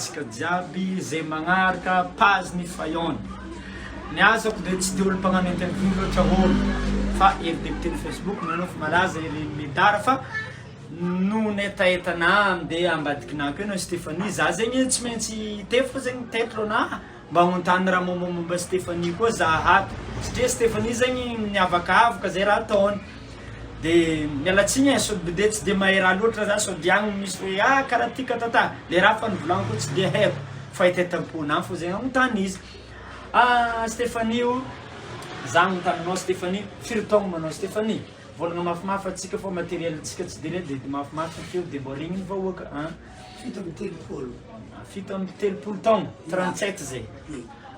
antsika jiaby zay magnaraka page ny Fayon. Ny azoko dia tsy dia olo mpagnano interview loatra olo fa ery député Facebook nanao fa malaza ery medara fa no netaetanà dia ambadikinà keo no Stéphanie za zegny tsy maintsy tefo zegny tetrona mba hontany raha momba Stéphanie koa za hato satria Stéphanie zegny miavakavaka zay raha ataony de mialatsigny sody de tsy de mahay raha loatra za sody agny misy hoe karaha ty katata le raha fa nivolagno koa tsy de haiko fa itetam-ponà fo zegny agnontany izy. Stéphanie io za agnontanianao Stéphanie firy taogno manao Stéphanie volagna mafimafy atsika fa matériel tsika tsy de de mafimafy feo de mbô regny vahoaka fito amby telopolo taogno 37 zay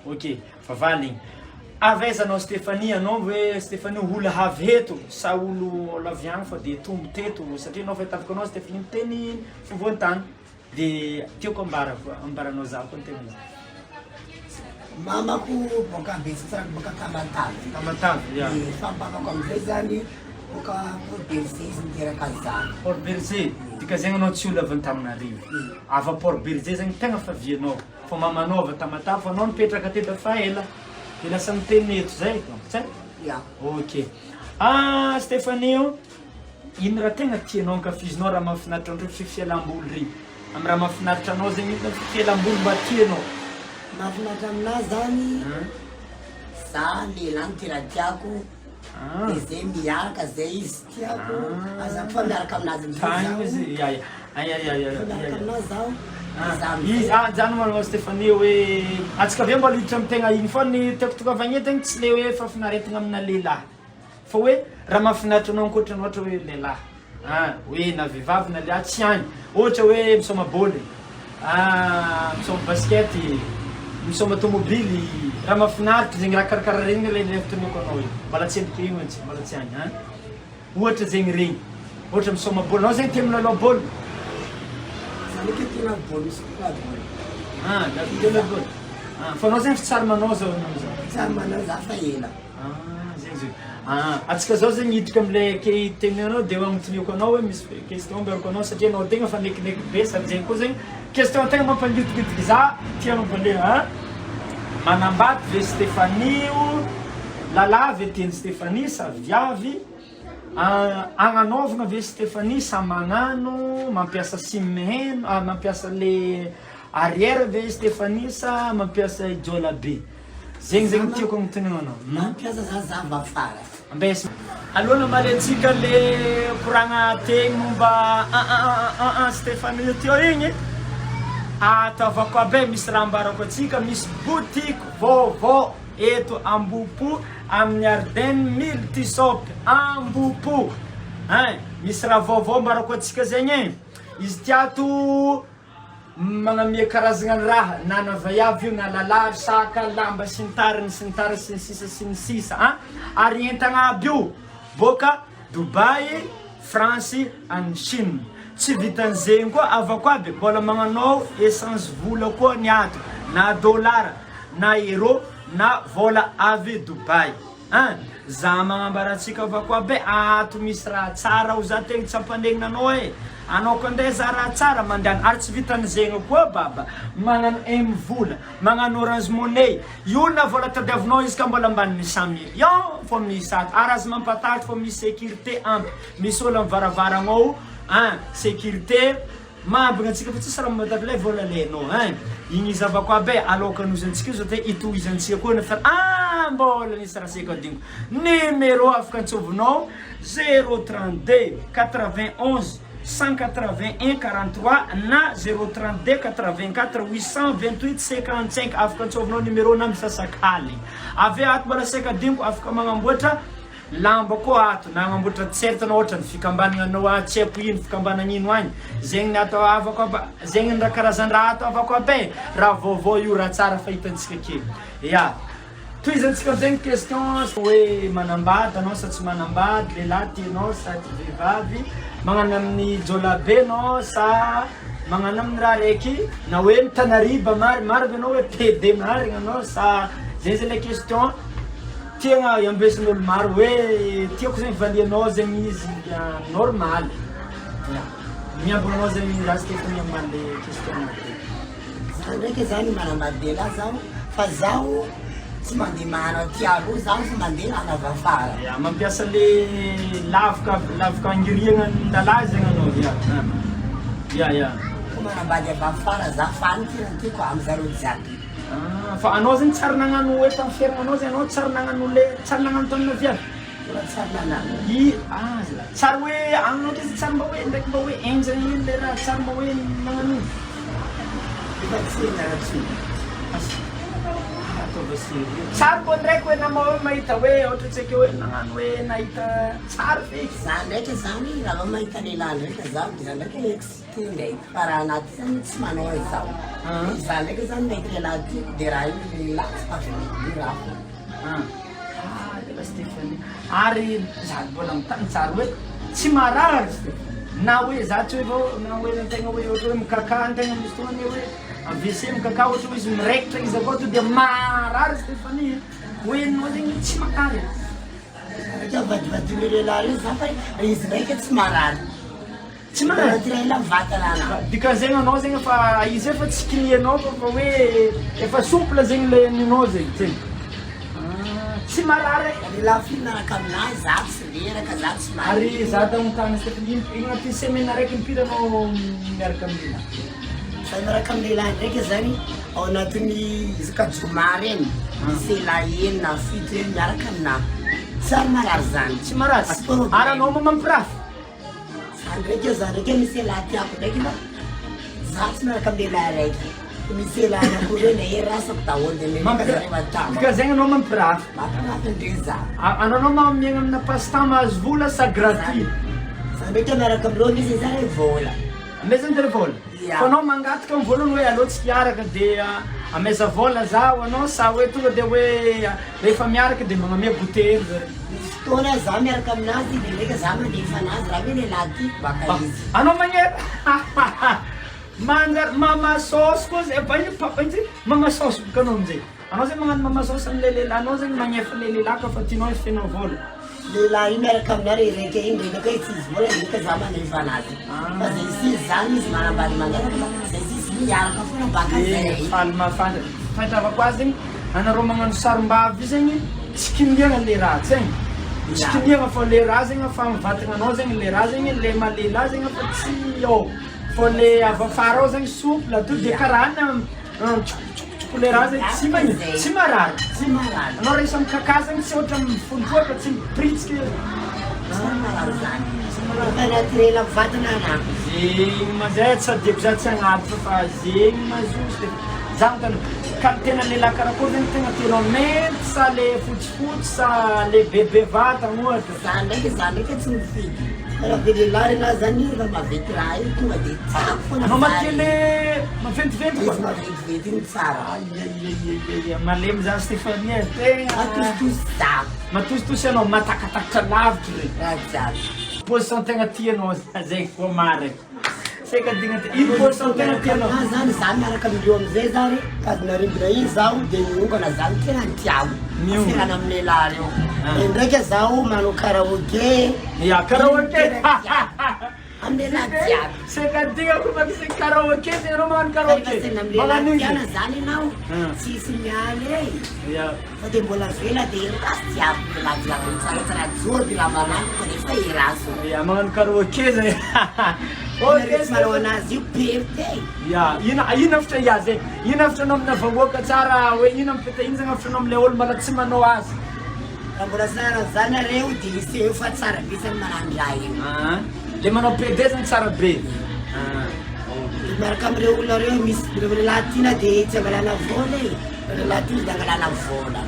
ok fa valigny avaizanao Stéphanie anao hoe Stéphanie olo havy heto sa olo laviagny fa de tombo teto satria anao fa hitavaka anao Stéphanie miteny fovoantany de tiako ambaranao za koa ny tena mamako boka Betsitsaraky boka Tamatavy fampamako amizay zany boka Port Berger izy miteraka zany Port Berger dika zegny anao tsy olo avy Antananarivo ava Port Berger zegny tegna fa vianao fa mamanao avy Tamatavy fa anao nipetraka teto fa ela de lasa miteny eto zay tsay ok Stéphanie io ino raha tegna tianao ankafizinao raha mahafinaritra andreo fifialam-boly ry amy raha mahafinaritra anao zegny fifialam-boly mba tianao mahafinaritra aminazy zany za lehilahy tena tiako de zay miaraka zay izy tiako aza fa miaraka aminazy miaraka aminazy zaho zany manao Stéphanie hoe atsika avy mbola hiditra amy tegna igny fô ny tiako tokavagny tegny tsy le hoe fa finaretigna amina lehilahy fa hoe raha mahafinaritra anao ankoatrany ohatra hoe lehilahy hoe na vehivavy na lehilahy tsy agny ohatra hoe misoma bôly misoma baskety misoma tomobily raha mahafinaritra zegny raha karakara regny le fitonoko anao io mbola tsy endriky igny mantsy mbola tsy agny ohatra zegny regny ohatra misoma bôly anao zegny tia milalao bôly fa anao zegny fitsary manao zao za fa ela zegny zio atsika zao zegny hiditra amle teninao de agnontoniako anao hoe misy question mberako anao satria anao tegna fa nekineky be sady zegny koa zegny question tegna mampangitigitika za tianao mboleha manambady ve Stéphanie io lalahy ve tiany Stéphanie sa viavy agnanaovana ve Stéphanie sa magnano mampiasa simiheno mampiasa le arrière ve Stéphanie sa mampiasa ijola be zegny tiako agnontoniana anao mampiasa za mafara ambes alona malentsika le koragna tegny momba Stéphanie teo igny atavako abe misy raha ambarako atsika misy boutique vaovao eto Ambohipo amin'ny Ardennes Multishop Ambohipo misy raha vaovao ambarako atsika zegny izy tiato magnamia karazagna raha na navaiavy io na lalahy saka lamba sy ny tariny sy ny sisa ary entagna aby io boka Dubai France and Chine tsy vitan'zegny koa avako aby mbola magnanao essence vola koa ny ato na dollara na euro na vola avy Dubai za magnambaratsika avako aby ato misy raha tsara ho za tegna tsy ampandegnanao anao koa ndeha za raha tsara mandehana ary tsy vitan'zegny koa baba magnano vola magnano Orange Money io na vola tadiavinao izy ka mbola ambanin'ny 100 millions fô misy ato ary azy mampatahotra fô misy sécurité ampy misy olo amivaravaragna sécurité mabagna antsika fa tsisy raha matatra le vola lenao igny izy avako aby aloka anozantsika io zao te itohizantsika koa nefa mbola nisy raha seka adingo numéro afaka antsovinao 032 91 181 43 na 032 84 828 55 afaka antsovinao numéro na misasakaly avy ato mbola seka adingo afaka magnamboatra lamba koa ato na agnamboatra t-shirt na ohatra ny fikambananao tsy haiko ino fikambanana ino agny zegny ny atao avako aby zegny raha karazan-draha atao avako aby raha vaovao io raha tsara fahitantsika kely tohizantsika zegny question hoe manambady anao sa tsy manambady lehilahy tianao sa ty vehivavy magnano amin'ny jolabe anao sa magnano amin'ny raha raiky na hoe mitanariba maro anao hoe PD marigna anao sa zegny zay le question tiagna iambesin'olo maro hoe tiako zegny valianao zegny izy normal miambogna anao zegny raha Stéphanie amale question ndraiky zany manambadela zaho fa zaho tsy mandeha mahano aty aloha zaho tsy mandeha anava afara mampiasa le lavaka angiriana lalahy zegny anao ya manambady avy afara za fanitena tiako amizareo jiaby fa anao zegny tsara nagnano hoe tamin'ny fiaignanao zegny anao tsara nagnano le tsara nagnano tamin'ny viavy tsara nanano tsara hoe anao izy tsara mba hoe ndraiky mba hoe enjana iny le raha tsara mba hoe nagnano iny efa tsy naratsy tsara koa ndraiky hoe nama hoe mahita hoe ohatra tsika hoe nagnano hoe nahita tsara feky za ndraiky zany raha mahita lehilahy ndraiky zaho de za ndraiky excité ndraiky fa raha anaty zany tsy manao hoe zaho za ndraiky zany mahita lehilahy tiako de raha iny lehilahy tsy pafiraha Stéphanie ary za mbola mitany tsara hoe tsy marary na hoe za tsy hoe vao na hoe antegna hoe ohatra hoe mikaka antegna misy fotoana hoe AVC mikaka ohatra hoe izy miraikitra izy avao to dia marary Stéphanie hoe anao zegny tsy marary avadivadiny lehilahy io za fa izy ndraiky tsy marary tsy marary tirela mivatana anao dikan'zegny anao zegny efa izy efa tsy kinianao fa hoe efa souple zegny le ninao zegny zegny tsy marary lehilahy fily miaraka aminazy za tsy leraka za tsy ary za damontany Stéphanie iny anaty semaine araiky impiry anao miaraka amina fa miaraka amin'ny lehilahy ndraiky zany ao anatin'ny isaka joma reny misy lehilahy enina fito eny miaraka amina tsy ary marary zany tsy marary ary anao mampirafy za ndraiky za ndraiky misy lehilahy tiako ndraiky fa za tsy miaraka amin'ny lehilahy raiky misy lehilahy nakory hoe nahery rasako daholo de merevatama dika zegny anao mampirafy mampirafy za anao miaigna amina passe-temps azo vola sa gratuit za ndraiky miaraka amin'ireo misy za ray vola amezany tere vola fa anao mangataka amin'ny volany hoe aleo tsy hiaraka dia ameza vola zaho anao sa hoe tonga dia hoe rehefa miaraka dia magnamia bouteille zare misy fotoana za miaraka aminazy de ndraiky za mandefa anazy raha hoe lehilahy tiako baka izy anao magnety mamasôsy koa zay ba iny papaintsy mamasôsy boka anao amizay anao zegny magnano mamasôsy am'le lehilahy anao zegny magnefa le lehilahy ka fa tianao izy fianao vola lehilahy io miaraka amina rereka iny ndraiky hoe tsy izy vola ndraiky za manefa anazy fa zay izy zany izy manambady manaraka zay izy miaraka foana baka zay faly mafana fahitavako azy zegny anareo magnano sarim-bavy zegny tsy kiniagna le raha zegny tsy kiniagna fa le raha zegny fa mivatagna anao zegny le raha zegny le mahalehilahy zegny fa tsy fa le avy afara ao zegny souple to de karana tsokotsoky le raha zegny tsy marary tsy marary anao rehefa mikaka zegny tsy ohatra mifolofaka tsy mipritsika tsy marary zany fa naturel mivatana anahy zegny mazay tsy adeko za tsy agnaty fa zegny mazoso za mitany ka tena lehilahy karakory zegny tegna tianao mety sa le fotsifotsy sa le bebe vatagna ohatra za ndraiky tsy mifidy raha be lehilahy renazy zany raha mavety raha io tonga de tiako foana anao makele maventiventy izy maventiventy iny tsara malemy za Stéphanie tegna matositosy za matositosy anao matakatakatra lavitra regny raha jiaby position tegna tianao zegny fo marina seka digna ino position tegna tianao zany za miaraka amindreo amizay zany tadina rimbona iny zaho de miongana zany tena nitiako firana amin'ny lehilahy reo ndraiky zaho manao karaoke ya karaoke amin'ny lehilahy jiaby seka digna ko makisy karaoke zegny anao magnano karaoke magnano tiana zany anao tsisy mialy ya fa de mbola vela de irasy jiaby lehilahy jiaby mitsaratsara joby raha manano fa nefa iraso ya magnano karaoke zegny rehefa manao anazy io perte ya ino hafitra ya zegny ino hafitranao amina vahoaka tsara hoe ino ampeta ino zegny hafitranao am'le olo mbala tsy manao azy raha mbola tsara zanareo de isy efa tsara be zany manano raha io le manao PD zegny tsara be miaraka am'ireo olona reo misy lehilahy tiana de tsy angalana vola lehilahy tiana de angalana vola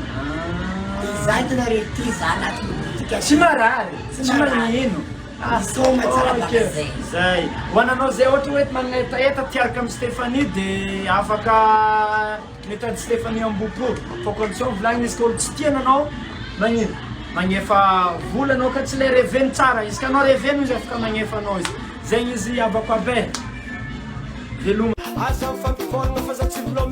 de za tena re ty za anatin'ny politika tsy marary tsy magnino soma tsara baka zay zay ho ananao zay ohatra hoe magnetaeta tiaraka amin'ny Stéphanie de afaka metady Stéphanie ambopo fa condition volagnina izy ka olo tsy tiananao magnino magnefa vola anao ka tsy le reveny tsara izy ka anao reveny izy afaka magnefa anao izy zegny izy abako abe veloma aza fampiforagna fa za tsy volao